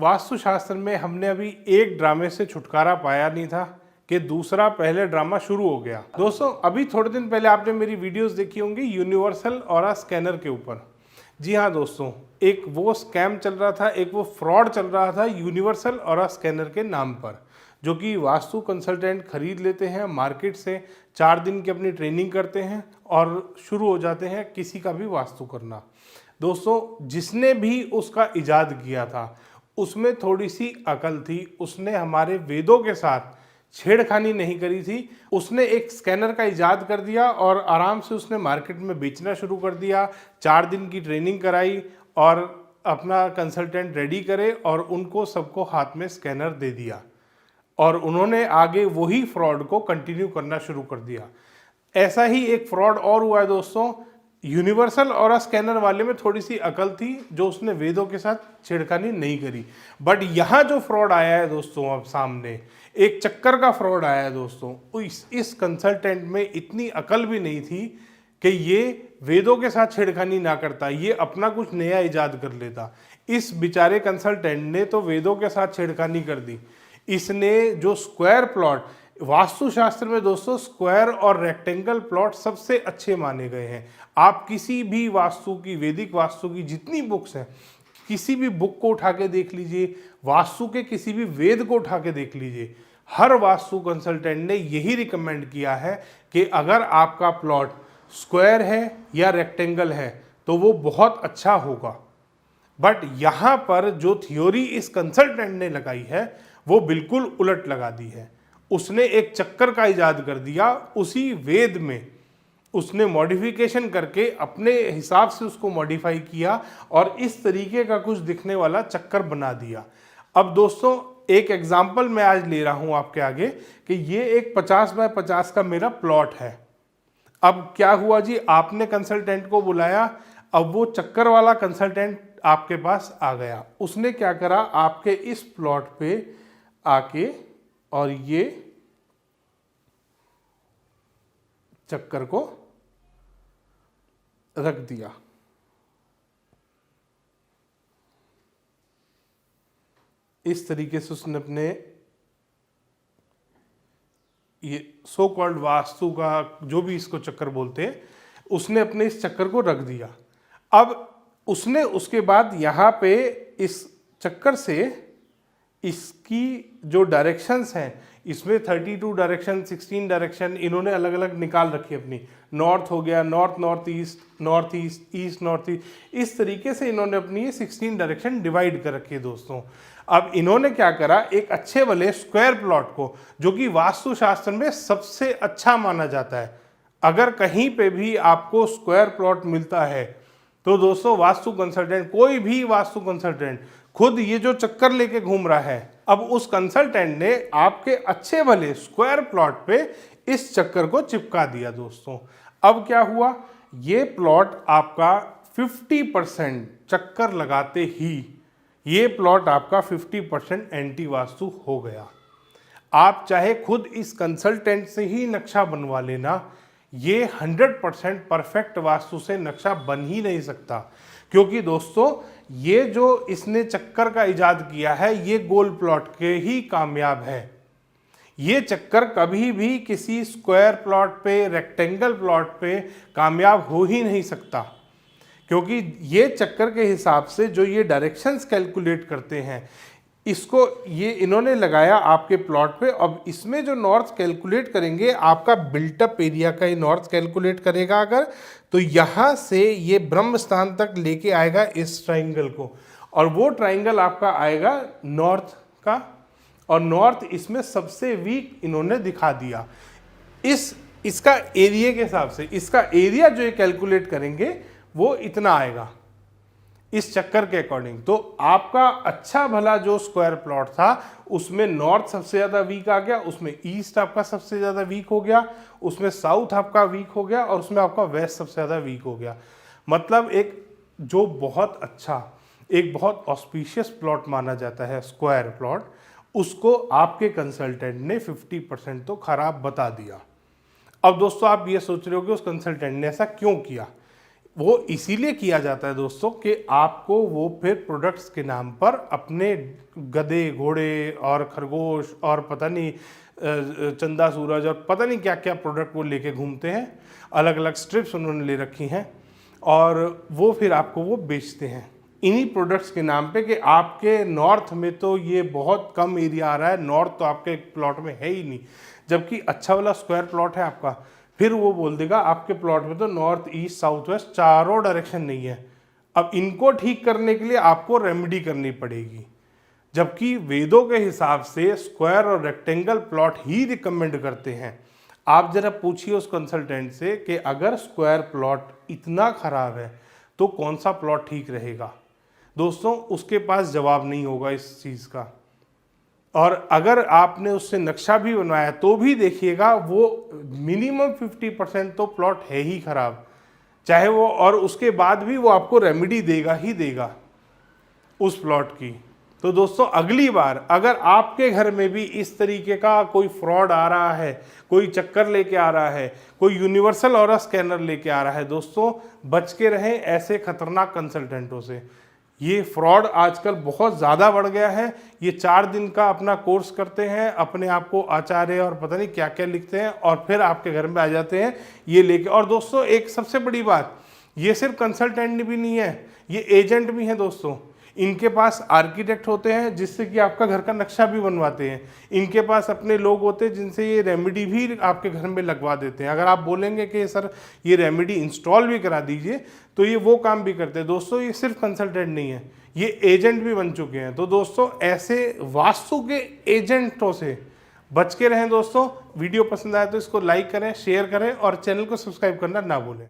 वास्तुशास्त्र में हमने अभी एक ड्रामे से छुटकारा पाया नहीं था कि दूसरा पहले ड्रामा शुरू हो गया। दोस्तों अभी थोड़े दिन पहले आपने मेरी वीडियोस देखी होंगी यूनिवर्सल ऑरा स्कैनर के ऊपर। जी हाँ दोस्तों, एक वो स्कैम चल रहा था, एक वो फ्रॉड चल रहा था यूनिवर्सल ऑरा स्कैनर के नाम पर, जो कि वास्तु कंसल्टेंट खरीद लेते हैं मार्केट से, 4 दिन की अपनी ट्रेनिंग करते हैं और शुरू हो जाते हैं किसी का भी वास्तु करना। दोस्तों जिसने भी उसका इजाद किया था उसमें थोड़ी सी अकल थी, उसने हमारे वेदों के साथ छेड़खानी नहीं करी थी। उसने एक स्कैनर का इजाद कर दिया और आराम से उसने मार्केट में बेचना शुरू कर दिया। 4 दिन की ट्रेनिंग कराई और अपना कंसल्टेंट रेडी करे और उनको सबको हाथ में स्कैनर दे दिया और उन्होंने आगे वही फ्रॉड को कंटिन्यू करना शुरू कर दिया। ऐसा ही एक फ्रॉड और हुआ है दोस्तों। यूनिवर्सल ऑरा स्कैनर वाले में थोड़ी सी अकल थी, जो उसने वेदों के साथ छेड़खानी नहीं करी। बट यहाँ जो फ्रॉड आया है दोस्तों, अब सामने एक चक्कर का फ्रॉड आया है दोस्तों। इस कंसल्टेंट में इतनी अकल भी नहीं थी कि ये वेदों के साथ छेड़खानी ना करता, ये अपना कुछ नया इजाद कर लेता। इस बेचारे कंसल्टेंट ने तो वेदों के साथ छेड़खानी कर दी। इसने जो स्क्वायर प्लॉट, वास्तुशास्त्र में दोस्तों स्क्वायर और रेक्टेंगल प्लॉट सबसे अच्छे माने गए हैं। आप किसी भी वास्तु की, वैदिक वास्तु की जितनी बुक्स हैं, किसी भी बुक को उठा के देख लीजिए, वास्तु के किसी भी वेद को उठा के देख लीजिए, हर वास्तु कंसल्टेंट ने यही रिकमेंड किया है कि अगर आपका प्लॉट स्क्वायर है या रेक्टेंगल है तो वो बहुत अच्छा होगा। बट यहाँ पर जो थ्योरी इस कंसल्टेंट ने लगाई है वो बिल्कुल उलट लगा दी है। उसने एक चक्कर का इजाद कर दिया, उसी वेद में उसने मॉडिफिकेशन करके अपने हिसाब से उसको मॉडिफाई किया और इस तरीके का कुछ दिखने वाला चक्कर बना दिया। अब दोस्तों एक एग्जाम्पल मैं आज ले रहा हूं आपके आगे कि ये एक 50 बाय 50 का मेरा प्लॉट है। अब क्या हुआ जी, आपने कंसल्टेंट को बुलाया, अब वो चक्कर वाला कंसल्टेंट आपके पास आ गया। उसने क्या करा, आपके इस प्लॉट पे आके और ये चक्कर को रख दिया। इस तरीके से उसने अपने ये सो कॉल्ड वास्तु का जो भी इसको चक्कर बोलते हैं, उसने अपने इस चक्कर को रख दिया। अब उसने उसके बाद यहाँ पे इस चक्कर से इसकी जो डायरेक्शंस हैं, इसमें 32 डायरेक्शन, 16 डायरेक्शन इन्होंने अलग अलग निकाल रखी अपनी। नॉर्थ हो गया, north north east, north east east north east, इस तरीके से इन्होंने अपनी ये 16 डायरेक्शन डिवाइड कर रखी है दोस्तों। अब इन्होंने क्या करा, एक अच्छे वाले स्क्वायर प्लॉट को, जो कि वास्तुशास्त्र में सबसे अच्छा माना जाता है, अगर कहीं पे भी आपको स्क्वायर प्लॉट मिलता है तो दोस्तों वास्तु कंसल्टेंट, कोई भी वास्तु कंसल्टेंट खुद ये जो चक्कर लेके घूम रहा है, अब उस कंसल्टेंट ने आपके अच्छे वाले स्क्वायर प्लॉट पे इस चक्कर को चिपका दिया दोस्तों। अब क्या हुआ, ये प्लॉट आपका 50% चक्कर लगाते ही ये प्लॉट आपका 50% एंटी वास्तु हो गया। आप चाहे खुद इस कंसल्टेंट से ही नक्शा बनवा लेना, ये 100% परफेक्ट वास्तु से नक्शा बन ही नहीं सकता। क्योंकि दोस्तों ये जो इसने चक्कर का इजाद किया है, ये गोल प्लॉट के ही कामयाब है। ये चक्कर कभी भी किसी स्क्वायर प्लॉट पे, रेक्टेंगल प्लॉट पे कामयाब हो ही नहीं सकता। क्योंकि ये चक्कर के हिसाब से जो ये डायरेक्शंस कैलकुलेट करते हैं, इसको ये इन्होंने लगाया आपके प्लॉट पे। अब इसमें जो नॉर्थ कैलकुलेट करेंगे, आपका बिल्टअप एरिया का ही नॉर्थ कैलकुलेट करेगा अगर, तो यहाँ से ये ब्रह्म स्थान तक लेके आएगा इस ट्राइंगल को, और वो ट्राइंगल आपका आएगा नॉर्थ का, और नॉर्थ इसमें सबसे वीक इन्होंने दिखा दिया। इसका एरिया के हिसाब से, इसका एरिया जो ये कैलकुलेट करेंगे वो इतना आएगा इस चक्कर के अकॉर्डिंग। तो आपका अच्छा भला जो स्क्वायर प्लॉट था उसमें नॉर्थ सबसे ज़्यादा वीक आ गया, उसमें ईस्ट आपका सबसे ज़्यादा वीक हो गया, उसमें साउथ आपका वीक हो गया, और उसमें आपका वेस्ट सबसे ज़्यादा वीक हो गया। मतलब एक जो बहुत अच्छा, एक बहुत ऑस्पिशियस प्लॉट माना जाता है स्क्वायर प्लॉट, उसको आपके कंसल्टेंट ने 50% तो खराब बता दिया। अब दोस्तों आप ये सोच रहे हो कि उस कंसल्टेंट ने ऐसा क्यों किया। वो इसीलिए किया जाता है दोस्तों कि आपको वो फिर प्रोडक्ट्स के नाम पर अपने गधे घोड़े और खरगोश और पता नहीं चंदा सूरज और पता नहीं क्या क्या प्रोडक्ट वो लेके घूमते हैं, अलग अलग स्ट्रिप्स उन्होंने ले रखी हैं और वो फिर आपको वो बेचते हैं इन्हीं प्रोडक्ट्स के नाम पे कि आपके नॉर्थ में तो ये बहुत कम एरिया आ रहा है, नॉर्थ तो आपके प्लॉट में है ही नहीं, जबकि अच्छा वाला स्क्वायर प्लॉट है आपका, फिर वो बोल देगा आपके प्लॉट में तो नॉर्थ ईस्ट साउथ वेस्ट चारों डायरेक्शन नहीं है। अब इनको ठीक करने के लिए आपको रेमेडी करनी पड़ेगी, जबकि वेदों के हिसाब से स्क्वायर और रेक्टेंगल प्लॉट ही रिकमेंड करते हैं। आप जरा पूछिए उस कंसल्टेंट से कि अगर स्क्वायर प्लॉट इतना खराब है तो कौन सा प्लॉट ठीक रहेगा। दोस्तों उसके पास जवाब नहीं होगा इस चीज़ का, और अगर आपने उससे नक्शा भी बनवाया तो भी देखिएगा वो मिनिमम 50% तो प्लॉट है ही खराब, चाहे वो, और उसके बाद भी वो आपको रेमेडी देगा ही देगा उस प्लॉट की। तो दोस्तों अगली बार अगर आपके घर में भी इस तरीके का कोई फ्रॉड आ रहा है, कोई चक्कर लेके आ रहा है, कोई यूनिवर्सल ऑरा स्कैनर लेके आ रहा है, दोस्तों बच के रहें ऐसे खतरनाक कंसल्टेंटों से। ये फ्रॉड आजकल बहुत ज़्यादा बढ़ गया है। ये 4 दिन का अपना कोर्स करते हैं, अपने आप को आचार्य और पता नहीं क्या क्या लिखते हैं और फिर आपके घर में आ जाते हैं ये लेके। और दोस्तों एक सबसे बड़ी बात, ये सिर्फ कंसल्टेंट भी नहीं है, ये एजेंट भी हैं दोस्तों। इनके पास आर्किटेक्ट होते हैं जिससे कि आपका घर का नक्शा भी बनवाते हैं, इनके पास अपने लोग होते हैं जिनसे ये रेमेडी भी आपके घर में लगवा देते हैं। अगर आप बोलेंगे कि सर ये रेमेडी इंस्टॉल भी करा दीजिए तो ये वो काम भी करते हैं। दोस्तों ये सिर्फ कंसल्टेंट नहीं है, ये एजेंट भी बन चुके हैं। तो दोस्तों ऐसे वास्तु के एजेंटों से बच के रहें दोस्तों। वीडियो पसंद आए तो इसको लाइक करें, शेयर करें और चैनल को सब्सक्राइब करना ना भूलें।